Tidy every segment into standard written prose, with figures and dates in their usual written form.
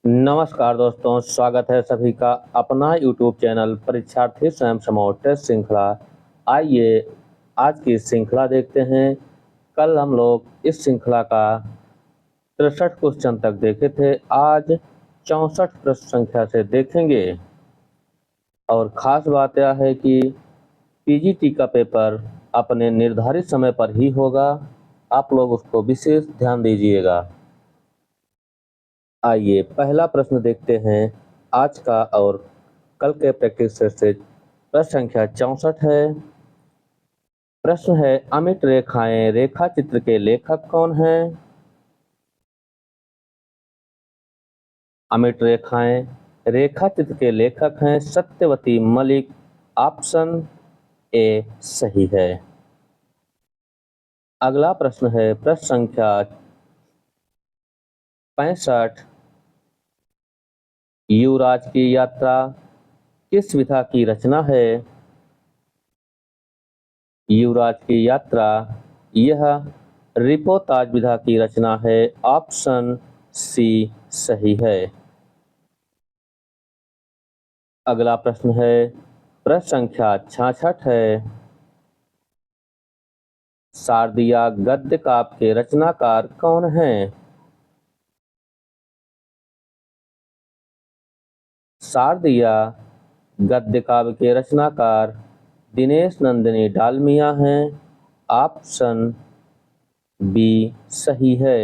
नमस्कार दोस्तों, स्वागत है सभी का अपना यूट्यूब चैनल परीक्षार्थी स्वयं समूह टेस्ट श्रृंखला। आइए आज की श्रृंखला देखते हैं। कल हम लोग इस श्रृंखला का 63 क्वेश्चन तक देखे थे। आज 64 प्रश्न संख्या से देखेंगे। और ख़ास बात यह है कि पीजीटी का पेपर अपने निर्धारित समय पर ही होगा। आप लोग उसको विशेष ध्यान दीजिएगा। आइए पहला प्रश्न देखते हैं आज का और कल के प्रैक्टिस सेट से। प्रश्न संख्या 64 है। प्रश्न है, अमिट रेखाएं रेखा चित्र के लेखक कौन हैं? अमिट रेखाएं रेखा चित्र के लेखक हैं सत्यवती मलिक। ऑप्शन ए सही है। अगला प्रश्न है प्रश्न संख्या 65। युवराज की यात्रा किस विधा की रचना है? युवराज की यात्रा यह रिपोर्ताज विधा की रचना है। ऑप्शन सी सही है। अगला प्रश्न है प्रश्न संख्या 66 है। शारदीया गद्य काव्य के रचनाकार कौन हैं? शारदीया गद्य काव्य के रचनाकार दिनेश नंदिनी डालमिया हैं। ऑप्शन बी सही है।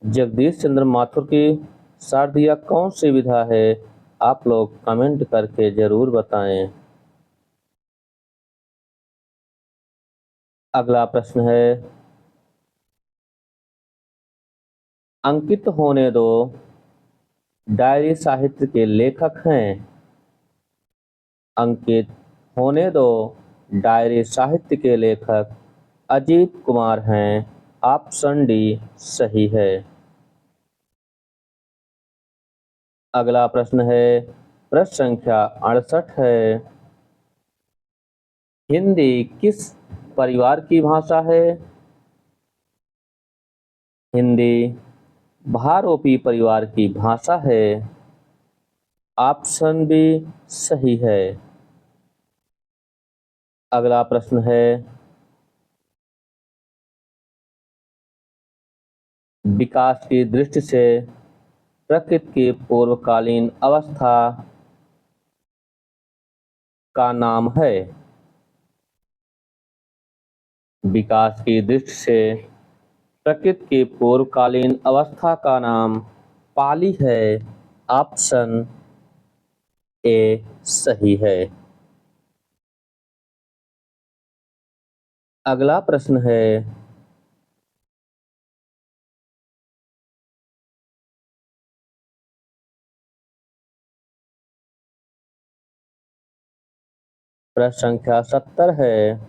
जगदीश चंद्र माथुर की शारदीया कौन सी विधा है? आप लोग कमेंट करके जरूर बताएं। अगला प्रश्न है, अंकित होने दो डायरी साहित्य के लेखक हैं। अंकित होने दो डायरी साहित्य के लेखक अजीत कुमार हैं। ऑप्शन डी सही है। अगला प्रश्न है प्रश्न संख्या 68 है। हिंदी किस परिवार की भाषा है? हिंदी भारोपी परिवार की भाषा है। ऑप्शन बी सही है। अगला प्रश्न है, विकास की दृष्टि से प्रकृति की पूर्वकालीन अवस्था का नाम है। विकास की दृष्टि से प्रकृति की पूर्वकालीन अवस्था का नाम पाली है। ऑप्शन ए सही है। अगला प्रश्न है, प्रश्न संख्या 70 है।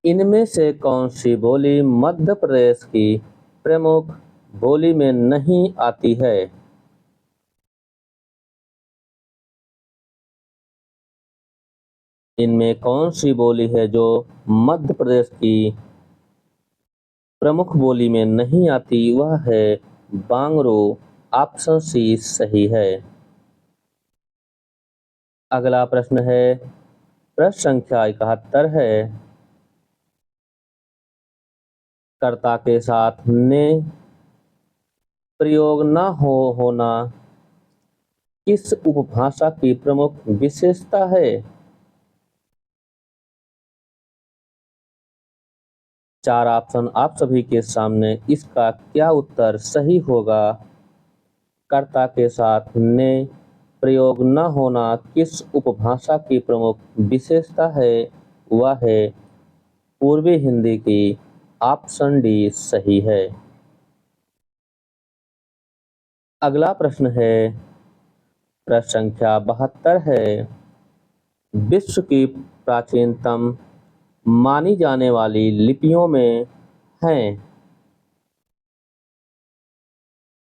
इनमें से कौन सी बोली मध्य प्रदेश की प्रमुख बोली में नहीं आती है? इनमें कौन सी बोली है जो मध्य प्रदेश की प्रमुख बोली में नहीं आती? वह है बांगरू। ऑप्शन सी सही है। अगला प्रश्न है प्रश्न संख्या 71 है। कर्ता के साथ ने प्रयोग न होना किस उपभाषा की प्रमुख विशेषता है? चार ऑप्शन आप सभी के सामने, इसका क्या उत्तर सही होगा? कर्ता के साथ ने प्रयोग न होना किस उपभाषा की प्रमुख विशेषता है? वह है पूर्वी हिंदी की। ऑप्शन डी सही है। अगला प्रश्न है प्रश्न संख्या 72 है। विश्व की प्राचीनतम मानी जाने वाली लिपियों में हैं।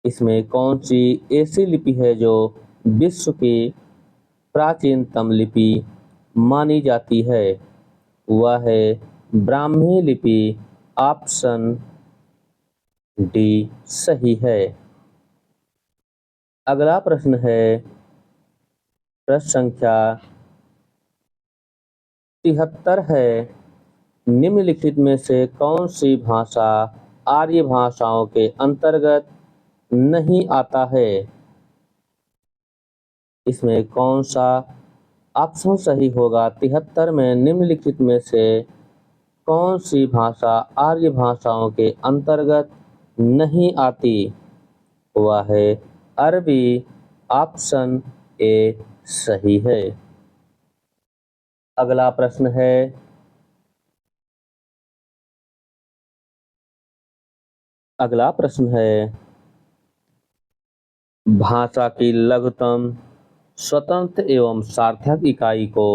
इसमें कौन सी ऐसी लिपि है जो विश्व की प्राचीनतम लिपि मानी जाती है? वह है ब्राह्मी लिपि। ऑप्शन डी सही है। अगला प्रश्न है प्रश्न संख्या 73 है। निम्नलिखित में से कौन सी भाषा आर्य भाषाओं के अंतर्गत नहीं आता है? इसमें कौन सा ऑप्शन सही होगा? 73 में निम्नलिखित में से कौन सी भाषा आर्य भाषाओं के अंतर्गत नहीं आती? वह है अरबी। ऑप्शन ए सही है। अगला प्रश्न है भाषा की लघुतम स्वतंत्र एवं सार्थक इकाई को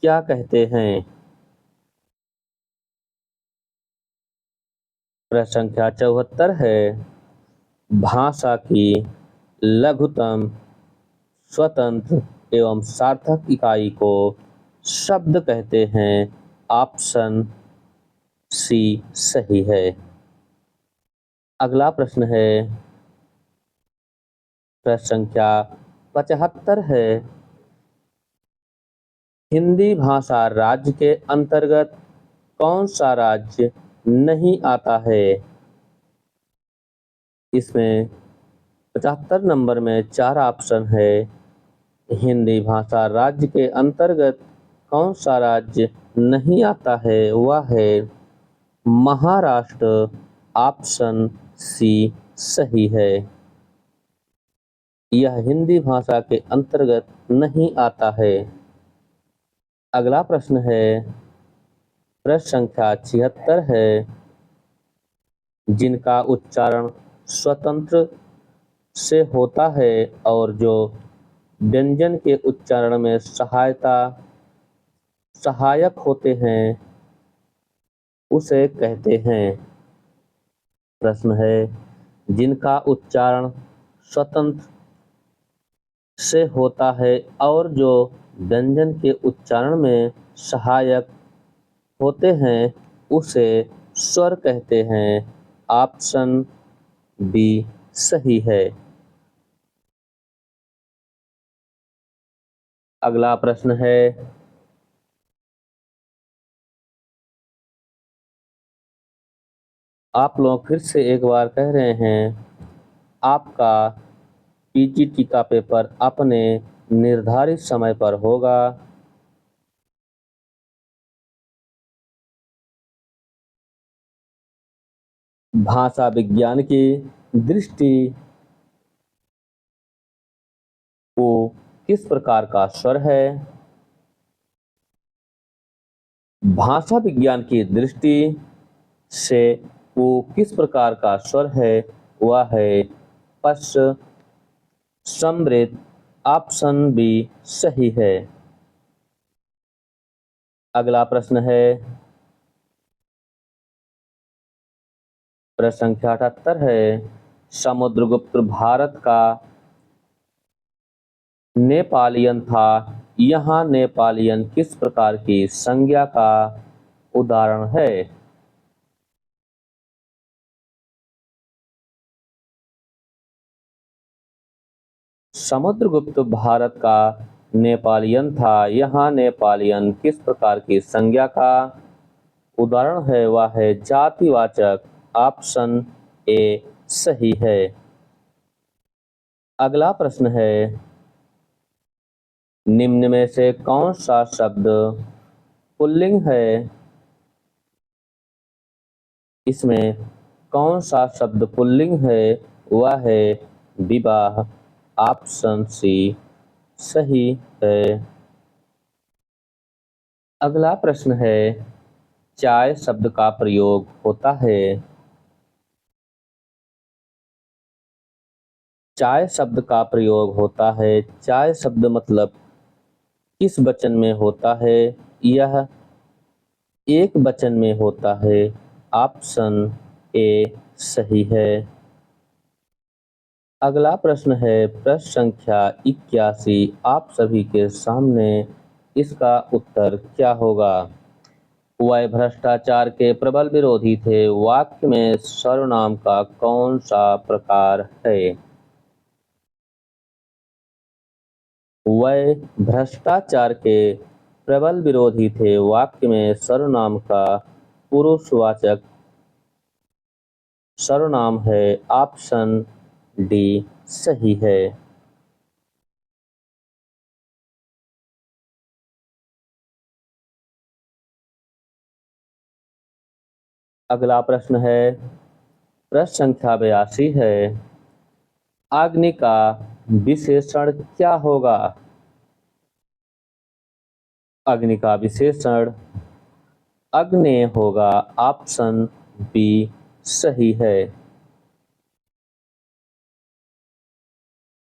क्या कहते हैं? प्रश्न संख्या 74 है। भाषा की लघुतम स्वतंत्र एवं सार्थक इकाई को शब्द कहते हैं। ऑप्शन सी सही है। अगला प्रश्न है प्रश्न संख्या 75 है। हिंदी भाषा राज्य के अंतर्गत कौन सा राज्य नहीं आता है? इसमें 75 नंबर में 4 ऑप्शन है। हिंदी भाषा राज्य के अंतर्गत कौन सा राज्य नहीं आता है? वह है महाराष्ट्र। ऑप्शन सी सही है। यह हिंदी भाषा के अंतर्गत नहीं आता है। अगला प्रश्न है प्रश्न संख्या 76 है। जिनका उच्चारण स्वतंत्र से होता है और जो व्यंजन के उच्चारण में सहायक होते हैं उसे कहते हैं। प्रश्न है जिनका उच्चारण स्वतंत्र से होता है और जो व्यंजन के उच्चारण में सहायक होते हैं उसे स्वर कहते हैं। ऑप्शन बी सही है। अगला प्रश्न है आप लोग फिर से एक बार कह रहे हैं आपका पीजीटी का पेपर अपने निर्धारित समय पर होगा। भाषा विज्ञान की दृष्टि को किस प्रकार का स्वर है? भाषा विज्ञान की दृष्टि से वो किस प्रकार का स्वर है? वह है पश्च समृद्ध। ऑप्शन बी सही है। अगला प्रश्न है प्रश्न संख्या 78 है। समुद्रगुप्त भारत का नेपालियन था। यहाँ नेपालियन किस प्रकार की संज्ञा का उदाहरण है? समुद्रगुप्त भारत का नेपालियन था। यहाँ नेपालियन किस प्रकार की संज्ञा का उदाहरण है? वह है जातिवाचक। ऑप्शन ए सही है। अगला प्रश्न है निम्न में से कौन सा शब्द पुल्लिंग है? इसमें कौन सा शब्द पुल्लिंग है? वह है विवाह। ऑप्शन सी सही है। अगला प्रश्न है चाय शब्द का प्रयोग होता है। चाय शब्द का प्रयोग होता है। चाय शब्द मतलब किस वचन में होता है? यह एक वचन में होता है। ऑप्शन ए सही है। अगला प्रश्न है प्रश्न संख्या 81। आप सभी के सामने इसका उत्तर क्या होगा? वह भ्रष्टाचार के प्रबल विरोधी थे। वाक्य में सर्वनाम का कौन सा प्रकार है? वह भ्रष्टाचार के प्रबल विरोधी थे। वाक्य में सर्वनाम का पुरुषवाचक सर्वनाम है। ऑप्शन डी सही है। अगला प्रश्न है, प्रश्न संख्या 82 है। अग्नि का विशेषण क्या होगा? अग्नि का विशेषण अग्नेय होगा। ऑप्शन बी सही है।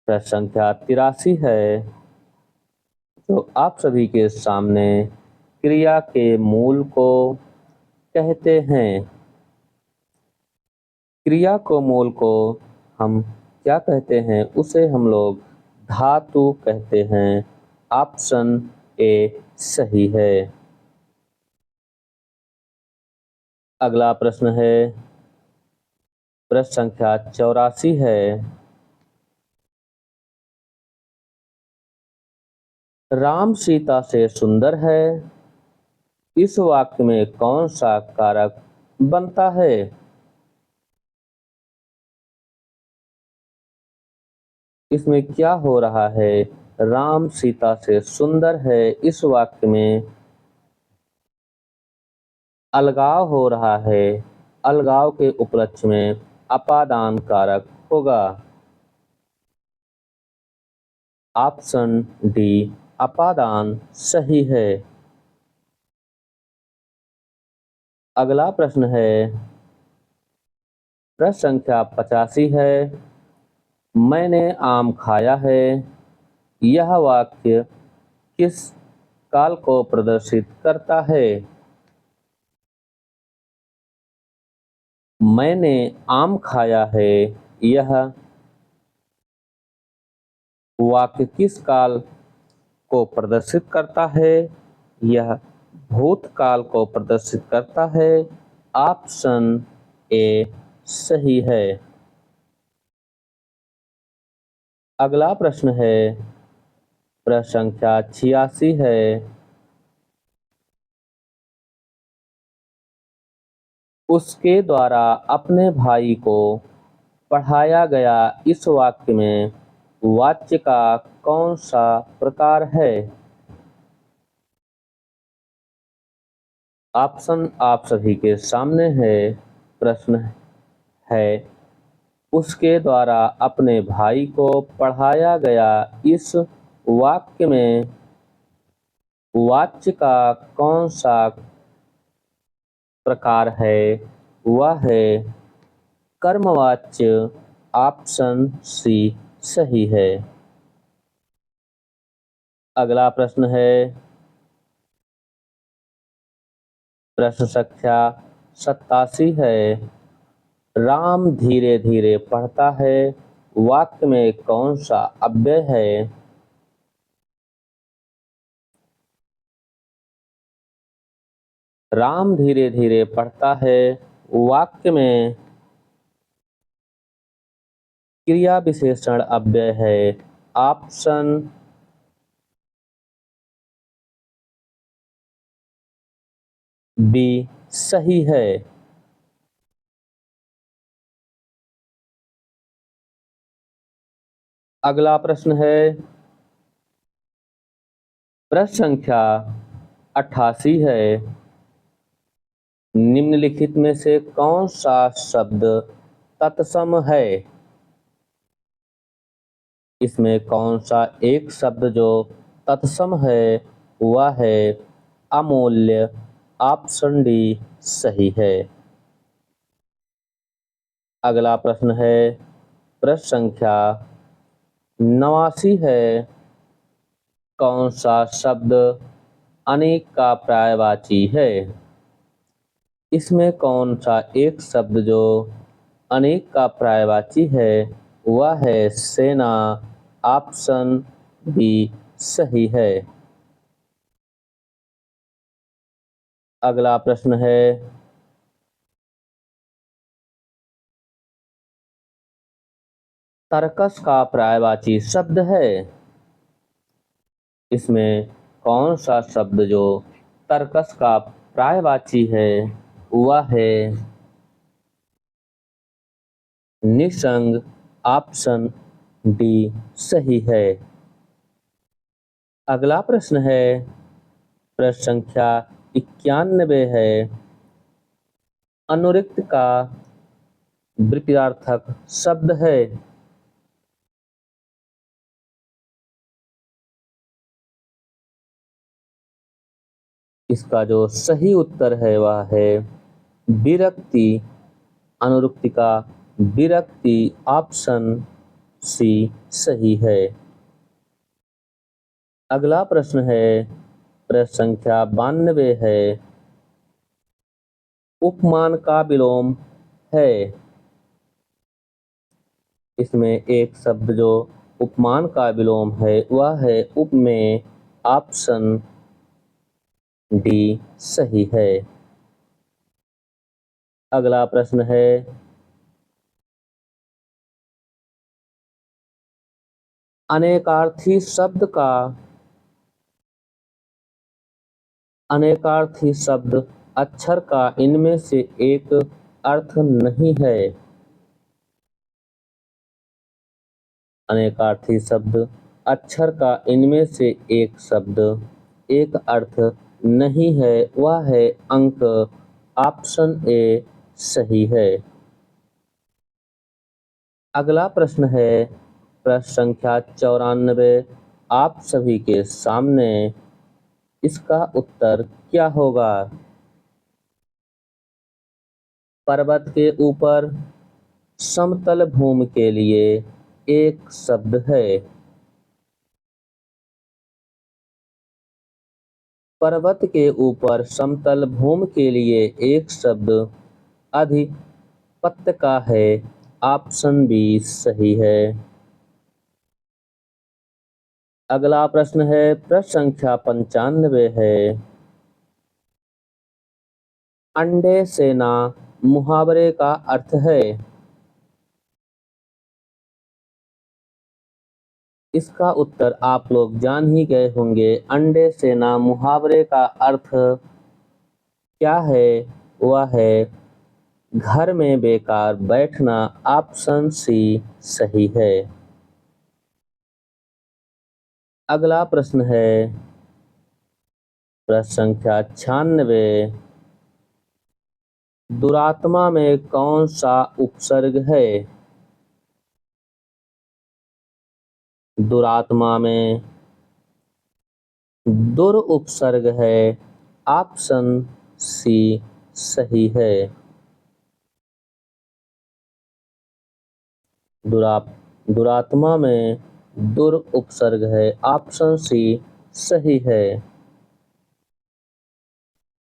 प्रश्न संख्या 83 है, तो आप सभी के सामने क्रिया के मूल को कहते हैं। क्रिया को मूल को हम क्या कहते हैं? उसे हम लोग धातु कहते हैं। ऑप्शन ए सही है। अगला प्रश्न है, प्रश्न संख्या 84 है। राम सीता से सुंदर है। इस वाक्य में कौन सा कारक बनता है? इसमें क्या हो रहा है? राम सीता से सुंदर है। इस वाक्य में अलगाव हो रहा है। अलगाव के उपलक्ष्य में अपादान कारक होगा। ऑप्शन डी अपादान सही है। अगला प्रश्न है, प्रश्न संख्या 85 है। मैंने आम खाया है। यह वाक्य किस काल को प्रदर्शित करता है? मैंने आम खाया है। यह वाक्य किस काल को प्रदर्शित करता है? यह भूतकाल को प्रदर्शित करता है। ऑप्शन ए सही है। अगला प्रश्न है, प्रश्न संख्या 86 है। उसके द्वारा अपने भाई को पढ़ाया गया। इस वाक्य में वाच्य का कौन सा प्रकार है? ऑप्शन आप सभी के सामने है। प्रश्न है, उसके द्वारा अपने भाई को पढ़ाया गया। इस वाक्य में वाच्य का कौन सा प्रकार है? वह है कर्मवाच्य। ऑप्शन सी सही है। अगला प्रश्न है, प्रश्न संख्या 87 है। राम धीरे धीरे पढ़ता है। वाक्य में कौन सा अव्यय है? राम धीरे धीरे पढ़ता है। वाक्य में क्रिया विशेषण अव्यय है। ऑप्शन बी सही है। अगला प्रश्न है, प्रश्न संख्या 88 है। निम्नलिखित में से कौन सा शब्द तत्सम है? इसमें कौन सा एक शब्द जो तत्सम है वह है अमूल्य। ऑप्शन डी सही है। अगला प्रश्न है, प्रश्न संख्या 89 है। कौन सा शब्द अनेक का पर्यायवाची है? इसमें कौन सा एक शब्द जो अनेक का पर्यायवाची है वह है सेना। ऑप्शन बी सही है। अगला प्रश्न है तर्कस का पर्यायवाची शब्द है। इसमें कौन सा शब्द जो तर्कस का पर्यायवाची है वह है निसंग। ऑप्शन डी सही है। अगला प्रश्न है प्रश्न संख्या 91 है। अनुरिक्त का विपरीतार्थक शब्द है। इसका जो सही उत्तर है वह है विरक्ति। अनुरुक्ति का विरक्ति। ऑप्शन सी सही है। अगला प्रश्न है प्रश्न संख्या 92 है। उपमान का विलोम है। इसमें एक शब्द जो उपमान का विलोम है वह है उपमेय। ऑप्शन डी सही है। अगला प्रश्न है अनेकार्थी शब्द अक्षर का इनमें से एक अर्थ नहीं है। अनेकार्थी शब्द अक्षर का इनमें से एक शब्द एक अर्थ नहीं है वह है अंक। ऑप्शन ए सही है। अगला प्रश्न है प्रश्न संख्या 94। आप सभी के सामने इसका उत्तर क्या होगा। पर्वत के ऊपर समतल भूमि के लिए एक शब्द है। पर्वत के ऊपर समतल भूमि के लिए एक शब्द अधिपत्य का है। ऑप्शन बी सही है। अगला प्रश्न है प्रश्न संख्या 95 है। अंडे सेना मुहावरे का अर्थ है। इसका उत्तर आप लोग जान ही गए होंगे। अंडे सेना मुहावरे का अर्थ क्या है वह है घर में बेकार बैठना। ऑप्शन सी सही है। अगला प्रश्न है प्रश्न संख्या 96। दुरात्मा में कौन सा उपसर्ग है। दुरात्मा में दुर उपसर्ग है। ऑप्शन सी सही है। दुरात्मा में दुर उपसर्ग है। ऑप्शन सी सही है।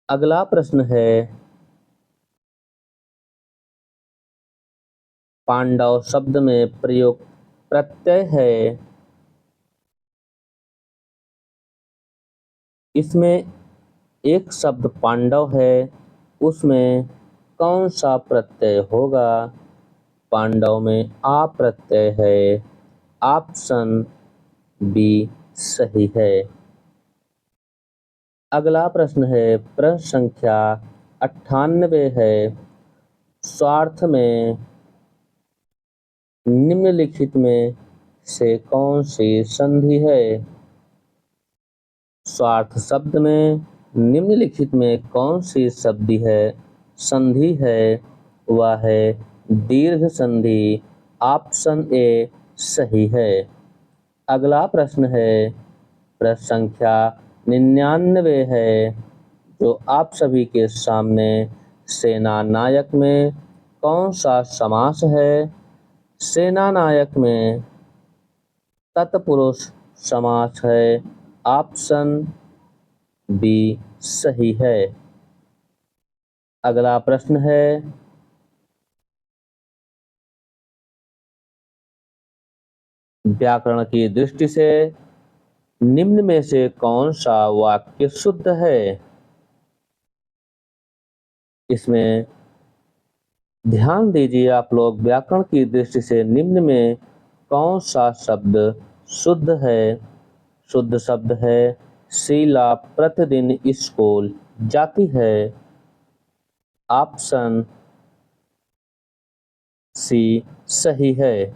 अगला प्रश्न है पांडव शब्द में प्रयुक्त प्रत्यय है। इसमें एक शब्द पांडव है उसमें कौन सा प्रत्यय होगा। पांडव में आ प्रत्यय है। ऑप्शन बी सही है। अगला प्रश्न है प्रश्न संख्या 98 है। स्वार्थ में निम्नलिखित में से कौन सी संधि है। स्वार्थ शब्द में निम्नलिखित में कौन सी संधि है वह है दीर्घ संधि। ऑप्शन ए सही है। अगला प्रश्न है प्रश्न संख्या 99 है जो आप सभी के सामने सेना नायक में कौन सा समास है। सेना नायक में तत्पुरुष समास है। ऑप्शन बी सही है। अगला प्रश्न है व्याकरण की दृष्टि से निम्न में से कौन सा वाक्य शुद्ध है। इसमें ध्यान दीजिए आप लोग, व्याकरण की दृष्टि से निम्न में कौन सा शब्द शुद्ध है? शुद्ध शब्द है शीला प्रतिदिन स्कूल जाती है। ऑप्शन सी सही है।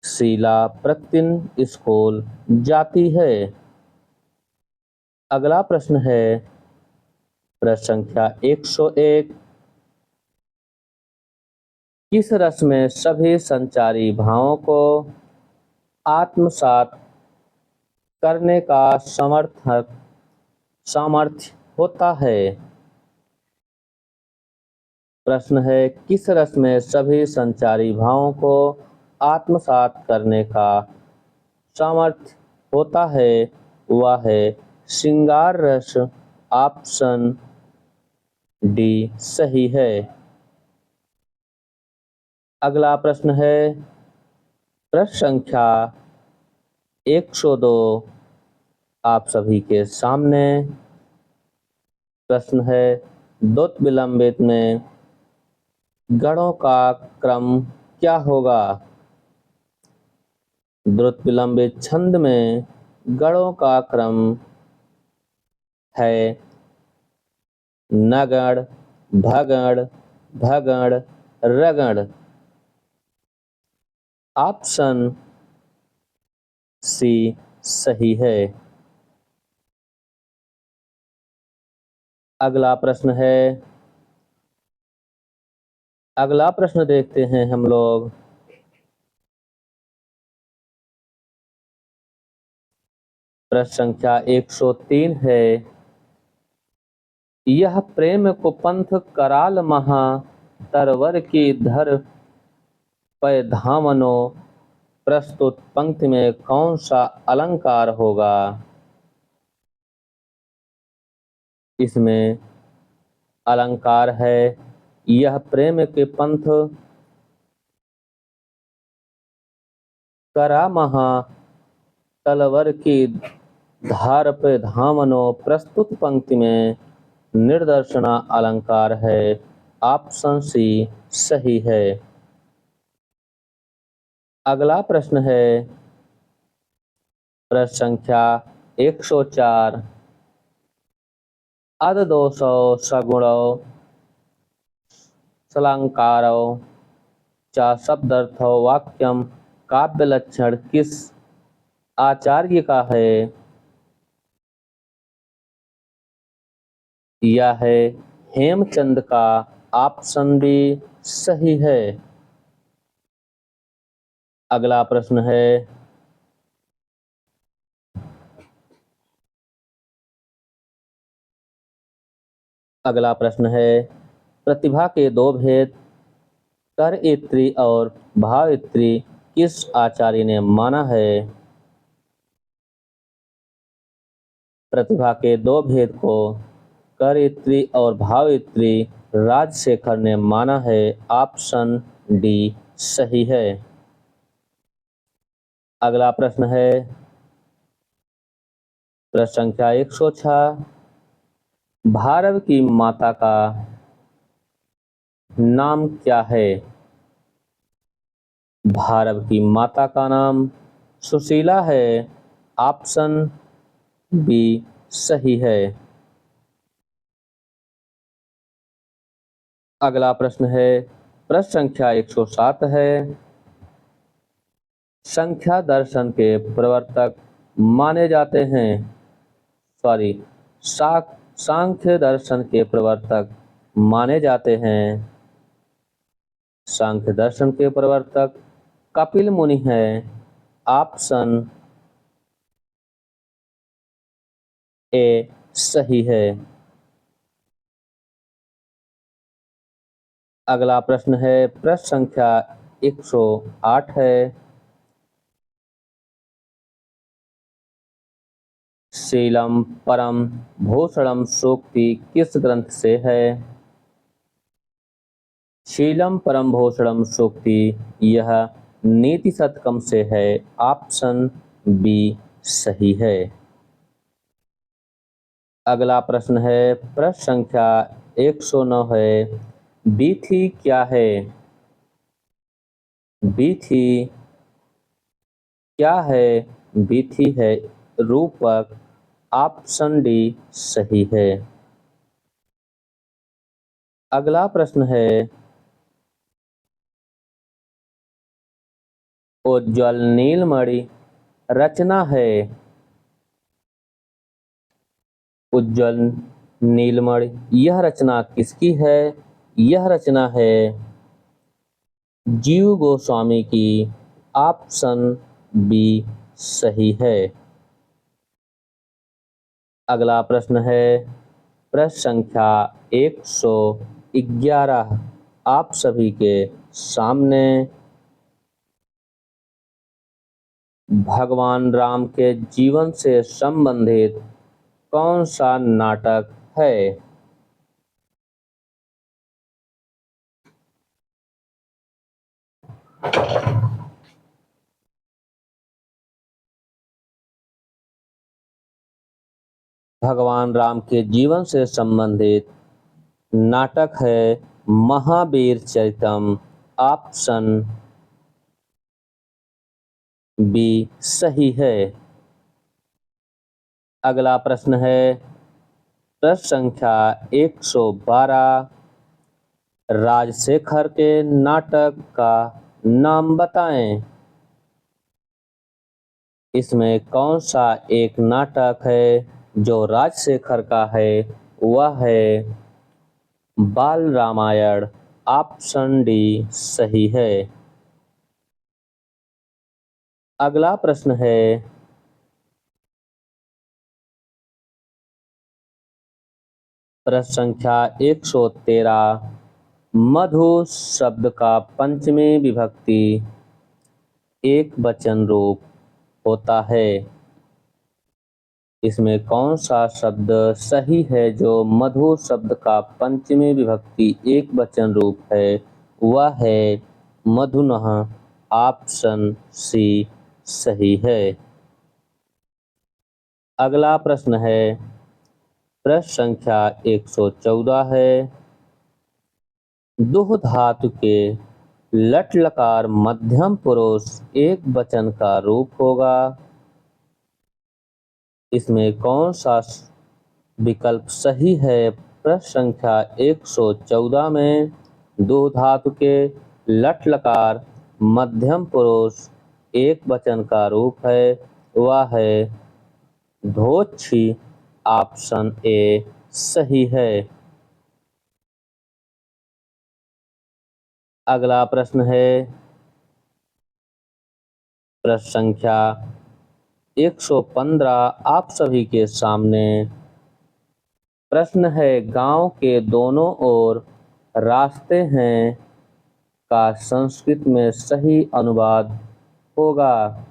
शीला प्रतिदिन स्कूल जाती है। अगला प्रश्न है प्रश्न संख्या 101। किस रस में सभी संचारी भावों को आत्मसात करने का सामर्थ्य होता है? प्रश्न है किस रस में सभी संचारी भावों को आत्मसात करने का सामर्थ्य होता है? वह है श्रृंगार रस। ऑप्शन डी सही है। अगला प्रश्न है प्रश्न संख्या 102 आप सभी के सामने। प्रश्न है द्वैत विलंबित में गणों का क्रम क्या होगा? द्वैत विलंबित छंद में गणों का क्रम है नगण, भगण, भगण, रगण। ऑप्शन सी सही है। अगला प्रश्न देखते हैं हम लोग। प्रश्न संख्या 103 है यह प्रेम को पंथ कराल महा तरवर की धर पै धामनो प्रस्तुत पंक्ति में कौन सा अलंकार होगा? इसमें अलंकार है यह प्रेम के पंथ करा महा तलवर की धार पे धामनो प्रस्तुत पंक्ति में निर्दर्शना अलंकार है। ऑप्शन सी सही है। अगला प्रश्न है प्रश्न संख्या 104 अद दोषो सगुणो सलंकारो चा शब्दर्थो वाक्यम काव्य लक्षण किस आचार्य का है? यह है हेमचंद का। ऑप्शन बी सही है। अगला प्रश्न है प्रतिभा के दो भेद कर इत्री और भाव इत्री किस आचार्य ने माना है? प्रतिभा के दो भेद को कर इत्री और भाव इत्री राजशेखर ने माना है। ऑप्शन डी सही है। अगला प्रश्न है प्रश्न संख्या 106 भारव की माता का नाम क्या है? भारव की माता का नाम सुशीला है। ऑप्शन बी सही है। अगला प्रश्न है प्रश्न संख्या 107 है संख्या दर्शन के प्रवर्तक माने जाते हैं सांख्य दर्शन के प्रवर्तक माने जाते हैं। सांख्य दर्शन के प्रवर्तक कपिल मुनि है। ऑप्शन ए सही है। अगला प्रश्न है प्रश्न संख्या 108 है शीलम परम भूषणम सूक्ति किस ग्रंथ से है? शीलम परम भूषणम सूक्ति यह नीति शतकम से है। ऑप्शन बी सही है। अगला प्रश्न है प्रश्न संख्या 109 है, बीथी क्या है? बीथी क्या है? बीथी है रूपक। ऑप्शन डी सही है। अगला प्रश्न है उज्ज्वल नीलमणि रचना है। उज्ज्वल नीलमणि यह रचना किसकी है? यह रचना है जीव गोस्वामी की। ऑप्शन बी सही है। अगला प्रश्न है प्रश्न संख्या 111 आप सभी के सामने। भगवान राम के जीवन से संबंधित कौन सा नाटक है? भगवान राम के जीवन से संबंधित नाटक है महावीर चरितम। ऑप्शन बी सही है। अगला प्रश्न है प्रश्न संख्या 112 राजशेखर के नाटक का नाम बताएं। इसमें कौन सा एक नाटक है जो राजशेखर का है? वह है बाल रामायण। ऑप्शन डी सही है। अगला प्रश्न है प्रश्न संख्या 113 मधु शब्द का पंचमी विभक्ति एक वचन रूप होता है। इसमें कौन सा शब्द सही है जो मधु शब्द का पंचमी विभक्ति एक वचन रूप है? वह है मधुनः। ऑप्शन सी सही है। अगला प्रश्न है प्रश्न संख्या 114 है दुह धातु के लट लकार मध्यम पुरुष एक वचन का रूप होगा। इसमें कौन सा विकल्प सही है? प्रश्न संख्या 114 में दो धातु के लट लकार मध्यम पुरुष एक वचन का रूप है। वह है धोक्षी। ऑप्शन ए सही है। अगला प्रश्न है प्रश्न संख्या 115 आप सभी के सामने। प्रश्न है गांव के दोनों ओर रास्ते हैं का संस्कृत में सही अनुवाद होगा।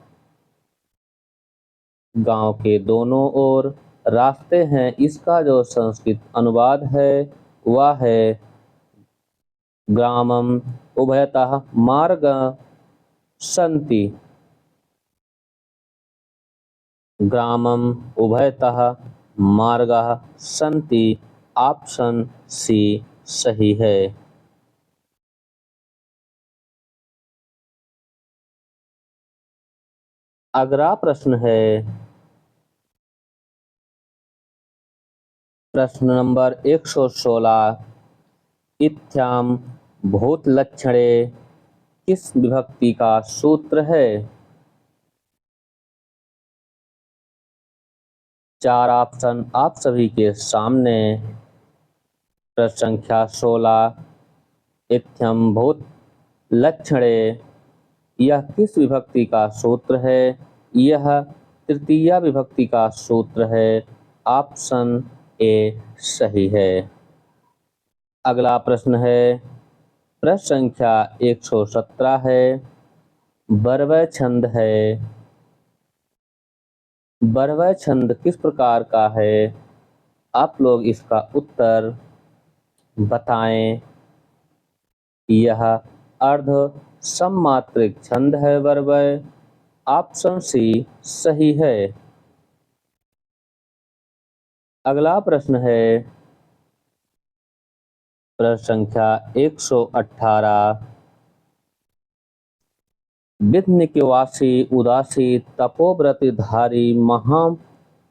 गांव के दोनों ओर रास्ते हैं इसका जो संस्कृत अनुवाद है वह है ग्रामम उभयतः मार्ग सन्ति। ग्रामम उभयतः मार्गः सन्ति। ऑप्शन सी सही है। अगला प्रश्न है प्रश्न नंबर 116 इत्थ्याम भूत लक्षणे किस विभक्ति का सूत्र है? चार ऑप्शन आप सभी के सामने। प्रश्न संख्या 16 इत्थ्यम भूत लक्षणे यह किस विभक्ति का सूत्र है? यह तृतीया विभक्ति का सूत्र है। ऑप्शन ए सही है। अगला प्रश्न है प्रश्न संख्या 117 है बरवै छंद है। बरवै छंद किस प्रकार का है? आप लोग इसका उत्तर बताएं। यह अर्ध सममात्रिक छंद है बरवै। ऑप्शन सी सही है। अगला प्रश्न है प्रश्न संख्या 118। विघ्न निवासी उदासी तपोव्रत धारी महा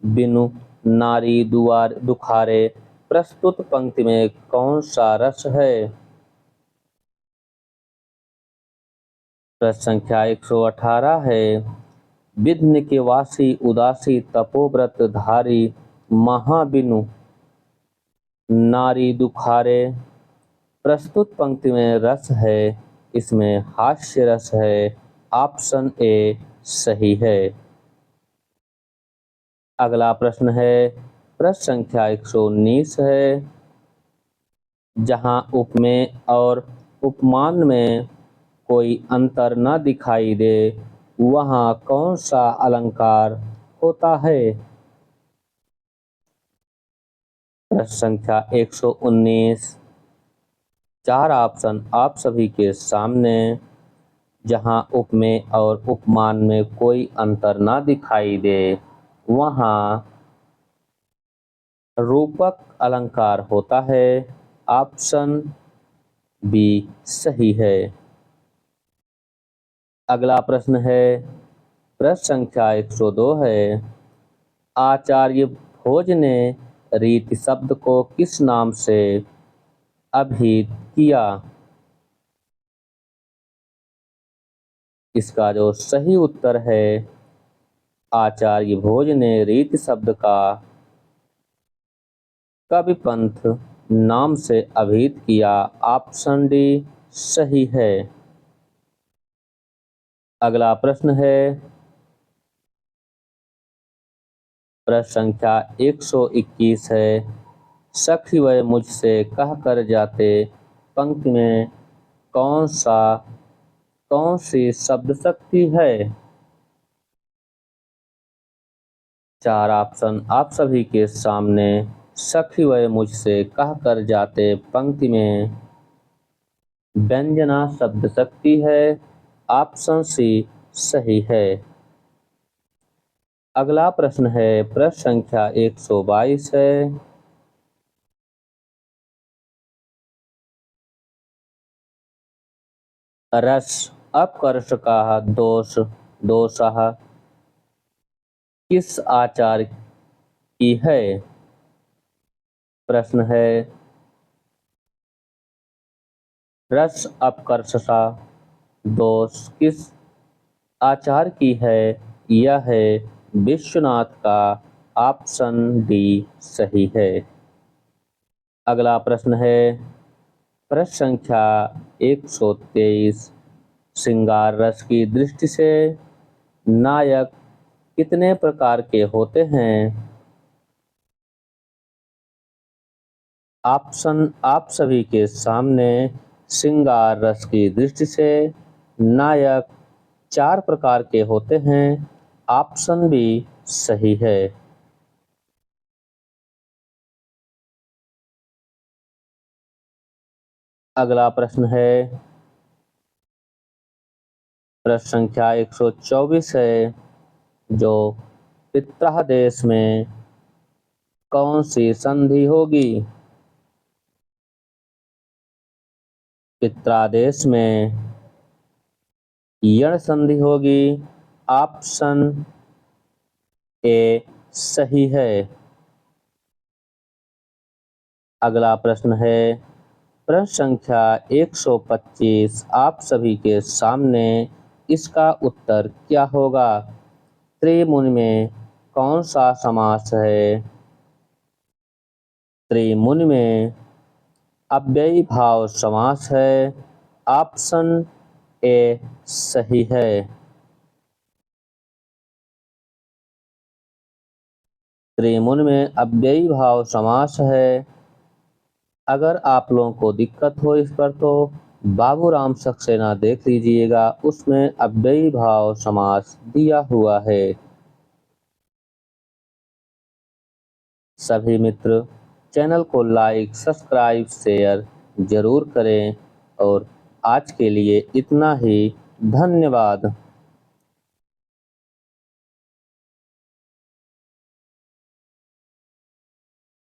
बिनु नारी दुआर दुखारे, प्रस्तुत पंक्ति में कौन सा रस है? प्रश्न संख्या 118 है विघ्न के वासी उदासी तपोव्रत धारी महाबिनु नारी दुखारे, प्रस्तुत पंक्ति में रस है, इसमें हास्य रस है। ऑप्शन ए सही है। अगला प्रश्न है प्रश्न संख्या 119 है जहां उपमेय और उपमान में कोई अंतर न दिखाई दे वहां कौन सा अलंकार होता है? प्रश्न संख्या 119। 4 ऑप्शन आप सभी के सामने। जहां उपमेय और उपमान में कोई अंतर न दिखाई दे वहां रूपक अलंकार होता है। ऑप्शन बी सही है। अगला प्रश्न है प्रश्न संख्या 102 है आचार्य भोज ने रीति शब्द को किस नाम से अभिहित किया? इसका जो सही उत्तर है आचार्य भोज ने रीति शब्द का कविपंथ नाम से अभिहित किया। ऑप्शन डी सही है। अगला प्रश्न है प्रश्न संख्या 121 है सखी वह मुझसे कह कर जाते पंक्ति में कौन सी शब्द शक्ति है? 4 ऑप्शन आप सभी के सामने। सखी वह मुझसे कह कर जाते पंक्ति में व्यंजना शब्द शक्ति है। ऑप्शन सी सही है। अगला प्रश्न है प्रश्न संख्या 122 है रस अपकर्ष का दोषः किस आचार की है? प्रश्न है रस अपकर्षता दोष किस आचार की है? यह है विश्वनाथ का। ऑप्शन डी सही है। अगला प्रश्न है प्रश्न संख्या 123 श्रृंगार रस की दृष्टि से नायक कितने प्रकार के होते हैं? ऑप्शन आप सभी के सामने। श्रृंगार रस की दृष्टि से नायक 4 प्रकार के होते हैं। ऑप्शन बी सही है। अगला प्रश्न है प्रश्न संख्या 124 है जो पित्रादेश में कौन सी संधि होगी? पित्रादेश में यण संधि होगी। ऑप्शन ए सही है। अगला प्रश्न है प्रश्न संख्या 125 आप सभी के सामने। इसका उत्तर क्या होगा? त्रिमुनि में कौन सा समास है? त्रिमुनि में अव्ययी भाव समास है। ऑप्शन ए सही है। त्रिमुनि में अव्ययी भाव समास है। अगर आप लोगों को दिक्कत हो इस पर तो बाबूराम सक्सेना देख लीजिएगा, उसमें अव्ययी भाव समास दिया हुआ है। सभी मित्र चैनल को लाइक सब्सक्राइब शेयर जरूर करें और आज के लिए इतना ही। धन्यवाद।